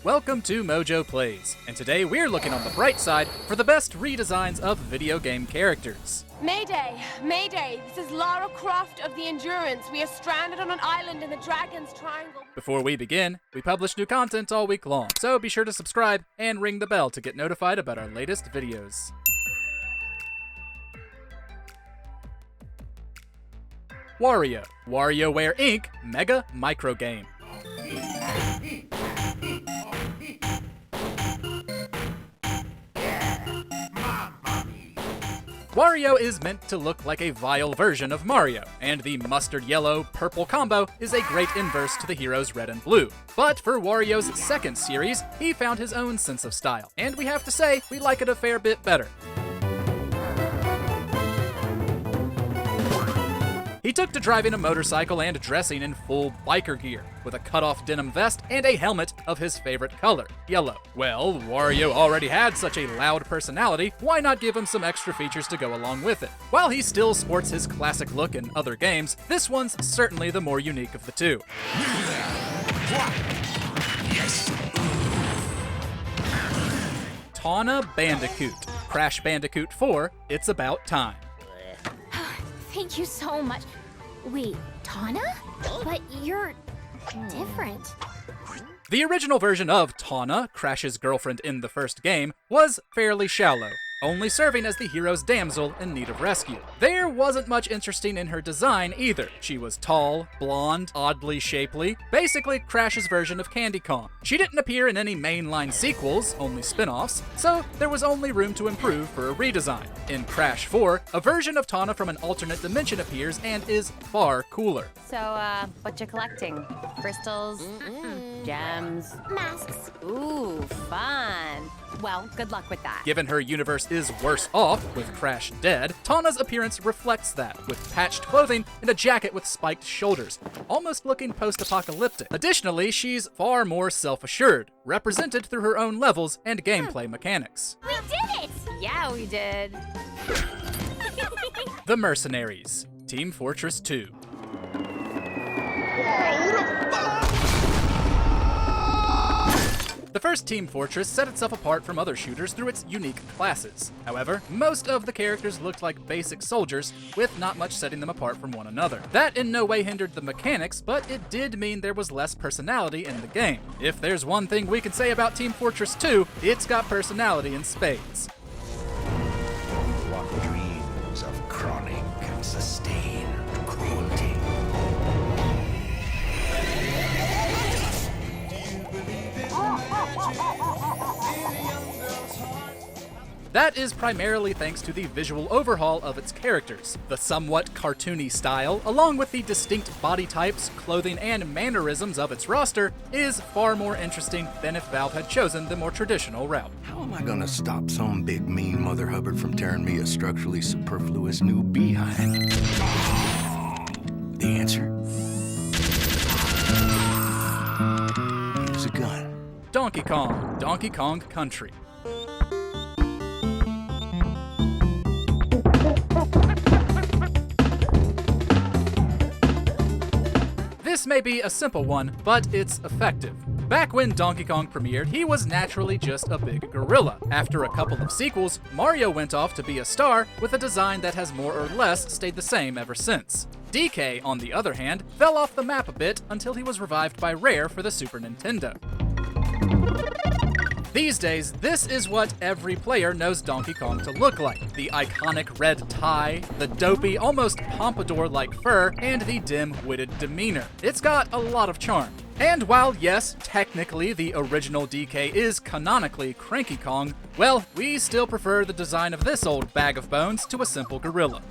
Welcome to MojoPlays, and today we're looking on the bright side for the best redesigns of video game characters. Mayday! Mayday! This is Lara Croft of the Endurance. We are stranded on an island in the Dragon's Triangle. Before we begin, we publish new content all week long, so be sure to subscribe and ring the bell to get notified about our latest videos. Wario, WarioWare Inc. Mega Micro Game. Wario is meant to look like a vile version of Mario, and the mustard yellow-purple combo is a great inverse to the hero's red and blue. But for Wario's second series, he found his own sense of style, and we have to say, we like it a fair bit better. He took to driving a motorcycle and dressing in full biker gear, with a cut-off denim vest and a helmet of his favorite color, yellow. Well, Wario already had such a loud personality, why not give him some extra features to go along with it? While he still sports his classic look in other games, this one's certainly the more unique of the two. Taana Bandicoot, Crash Bandicoot 4, It's About Time. Thank you so much. Wait, Taana? But you're different. The original version of Taana, Crash's girlfriend in the first game, was fairly shallow, only serving as the hero's damsel in need of rescue. There wasn't much interesting in her design either. She was tall, blonde, oddly shapely, basically Crash's version of Candy Kong. She didn't appear in any mainline sequels, only spin-offs, so there was only room to improve for a redesign. In Crash 4, a version of Taana from an alternate dimension appears and is far cooler. So, what you collecting? Crystals? Gems? Masks. Ooh, fun. Well, good luck with that. Given her universe is worse off, with Crash dead, Taana's appearance reflects that, with patched clothing and a jacket with spiked shoulders, almost looking post-apocalyptic. Additionally, she's far more self-assured, represented through her own levels and gameplay mechanics. We did it! Yeah, we did. The Mercenaries, Team Fortress 2. The first Team Fortress set itself apart from other shooters through its unique classes. However, most of the characters looked like basic soldiers, with not much setting them apart from one another. That in no way hindered the mechanics, but it did mean there was less personality in the game. If there's one thing we can say about Team Fortress 2, it's got personality in spades. What dreams of chronic and sustained cruelty. That is primarily thanks to the visual overhaul of its characters. The somewhat cartoony style, along with the distinct body types, clothing, and mannerisms of its roster, is far more interesting than if Valve had chosen the more traditional route. How am I gonna stop some big mean Mother Hubbard from tearing me a structurally superfluous new behind? The answer? Here's a gun. Donkey Kong, Donkey Kong Country. This may be a simple one, but it's effective. Back when Donkey Kong premiered, he was naturally just a big gorilla. After a couple of sequels, Mario went off to be a star with a design that has more or less stayed the same ever since. DK, on the other hand, fell off the map a bit until he was revived by Rare for the Super Nintendo. These days, this is what every player knows Donkey Kong to look like. The iconic red tie, the dopey, almost pompadour-like fur, and the dim-witted demeanor. It's got a lot of charm. And while, yes, technically the original DK is canonically Cranky Kong, well, we still prefer the design of this old bag of bones to a simple gorilla.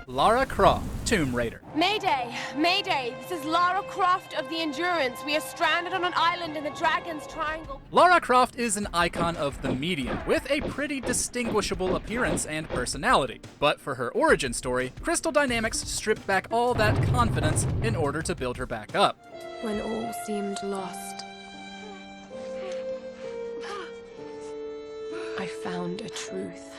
Lara Croft, Tomb Raider. Mayday! Mayday! This is Lara Croft of the Endurance. We are stranded on an island in the Dragon's Triangle. Lara Croft is an icon of the medium, with a pretty distinguishable appearance and personality. But for her origin story, Crystal Dynamics stripped back all that confidence in order to build her back up. When all seemed lost, I found a truth.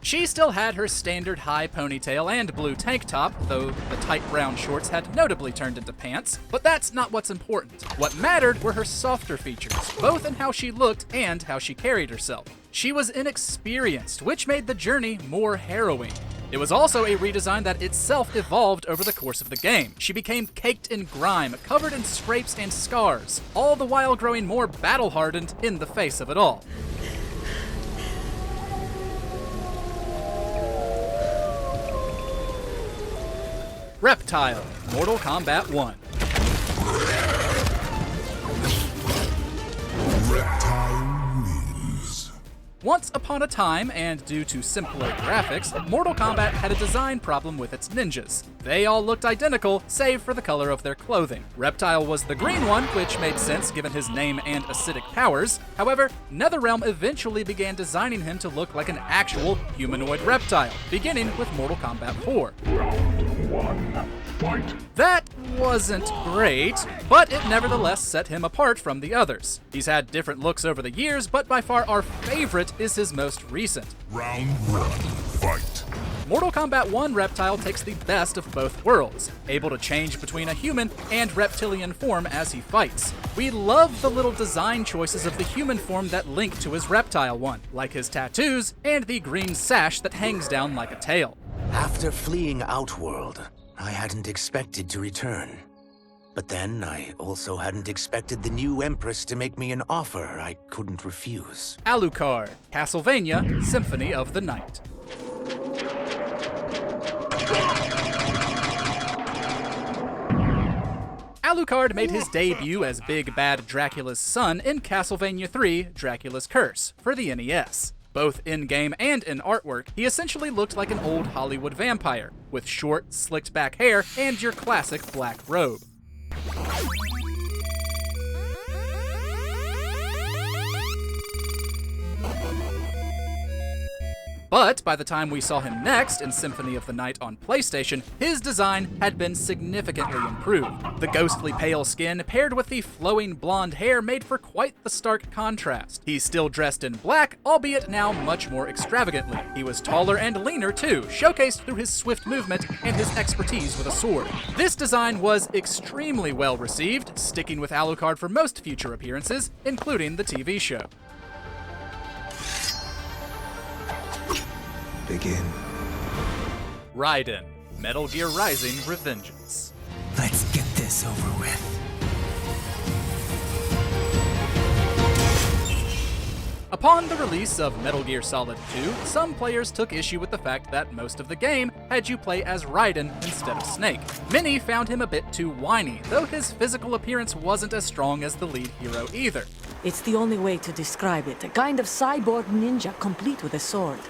She still had her standard high ponytail and blue tank top, though the tight brown shorts had notably turned into pants, but that's not what's important. What mattered were her softer features, both in how she looked and how she carried herself. She was inexperienced, which made the journey more harrowing. It was also a redesign that itself evolved over the course of the game. She became caked in grime, covered in scrapes and scars, all the while growing more battle-hardened in the face of it all. Reptile, Mortal Kombat 1. Reptile wins. Once upon a time, and due to simpler graphics, Mortal Kombat had a design problem with its ninjas. They all looked identical, save for the color of their clothing. Reptile was the green one, which made sense given his name and acidic powers. However, NetherRealm eventually began designing him to look like an actual humanoid reptile, beginning with Mortal Kombat 4. Round 1. Fight. That wasn't great, but it nevertheless set him apart from the others. He's had different looks over the years, but by far our favorite is his most recent. Round 1. Fight. Mortal Kombat 1 Reptile takes the best of both worlds, able to change between a human and reptilian form as he fights. We love the little design choices of the human form that link to his reptile one, like his tattoos and the green sash that hangs down like a tail. After fleeing Outworld, I hadn't expected to return. But then I also hadn't expected the new Empress to make me an offer I couldn't refuse. Alucard, Castlevania, Symphony of the Night. Alucard made his debut as Big Bad Dracula's son in Castlevania III, Dracula's Curse, for the NES. Both in-game and in artwork, he essentially looked like an old Hollywood vampire, with short, slicked-back hair and your classic black robe. But by the time we saw him next in Symphony of the Night on PlayStation, his design had been significantly improved. The ghostly pale skin paired with the flowing blonde hair made for quite the stark contrast. He's still dressed in black, albeit now much more extravagantly. He was taller and leaner too, showcased through his swift movement and his expertise with a sword. This design was extremely well received, sticking with Alucard for most future appearances, including the TV show. Begin. Ryden, Metal Gear Rising: Revengeance. Let's get this over with. Upon the release of Metal Gear Solid 2, some players took issue with the fact that most of the game had you play as Ryden instead of Snake. Many found him a bit too whiny, though his physical appearance wasn't as strong as the lead hero either. It's the only way to describe it. A kind of cyborg ninja complete with a sword.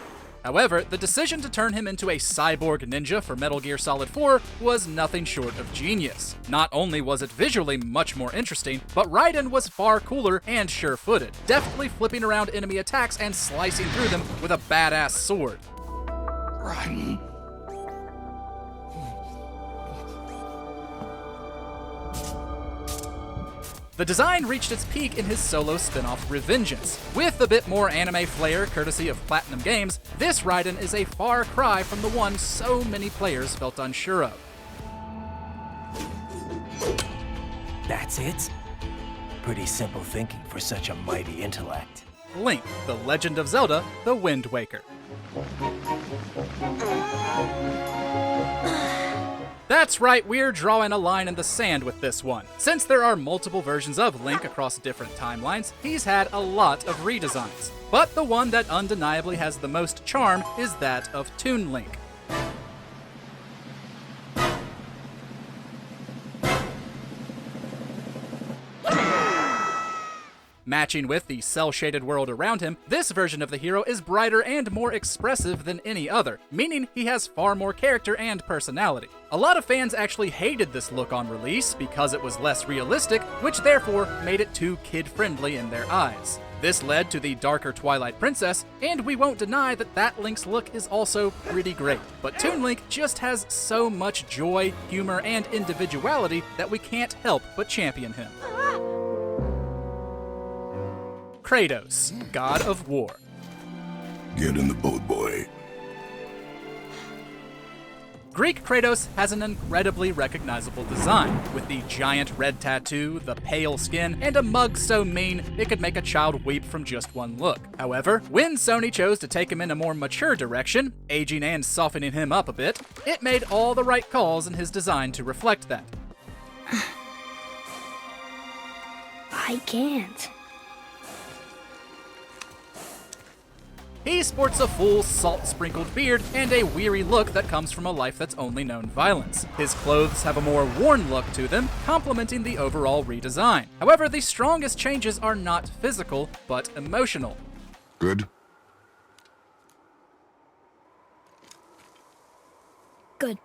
However, the decision to turn him into a cyborg ninja for Metal Gear Solid 4 was nothing short of genius. Not only was it visually much more interesting, but Ryden was far cooler and sure-footed, deftly flipping around enemy attacks and slicing through them with a badass sword. Run. The design reached its peak in his solo spin-off Revengeance. With a bit more anime flair courtesy of Platinum Games, this Ryden is a far cry from the one so many players felt unsure of. That's it? Pretty simple thinking for such a mighty intellect. Link, The Legend of Zelda, The Wind Waker. That's right, we're drawing a line in the sand with this one. Since there are multiple versions of Link across different timelines, he's had a lot of redesigns. But the one that undeniably has the most charm is that of Toon Link. Matching with the cel-shaded world around him, this version of the hero is brighter and more expressive than any other, meaning he has far more character and personality. A lot of fans actually hated this look on release because it was less realistic, which therefore made it too kid-friendly in their eyes. This led to the darker Twilight Princess, and we won't deny that that Link's look is also pretty great. But Toon Link just has so much joy, humor, and individuality that we can't help but champion him. Kratos, God of War. Get in the boat, boy. Greek Kratos has an incredibly recognizable design, with the giant red tattoo, the pale skin, and a mug so mean it could make a child weep from just one look. However, when Sony chose to take him in a more mature direction, aging and softening him up a bit, it made all the right calls in his design to reflect that. I can't. He sports a full, salt-sprinkled beard and a weary look that comes from a life that's only known violence. His clothes have a more worn look to them, complementing the overall redesign. However, the strongest changes are not physical, but emotional. Good? Good.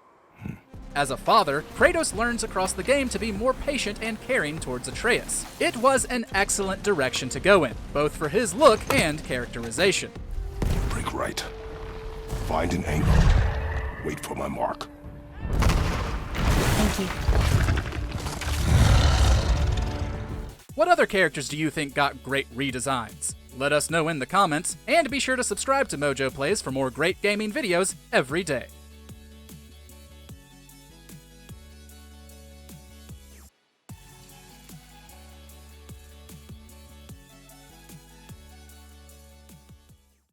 As a father, Kratos learns across the game to be more patient and caring towards Atreus. It was an excellent direction to go in, both for his look and characterization. Break right. Find an angle. Wait for my mark. Thank you. What other characters do you think got great redesigns? Let us know in the comments, and be sure to subscribe to MojoPlays for more great gaming videos every day.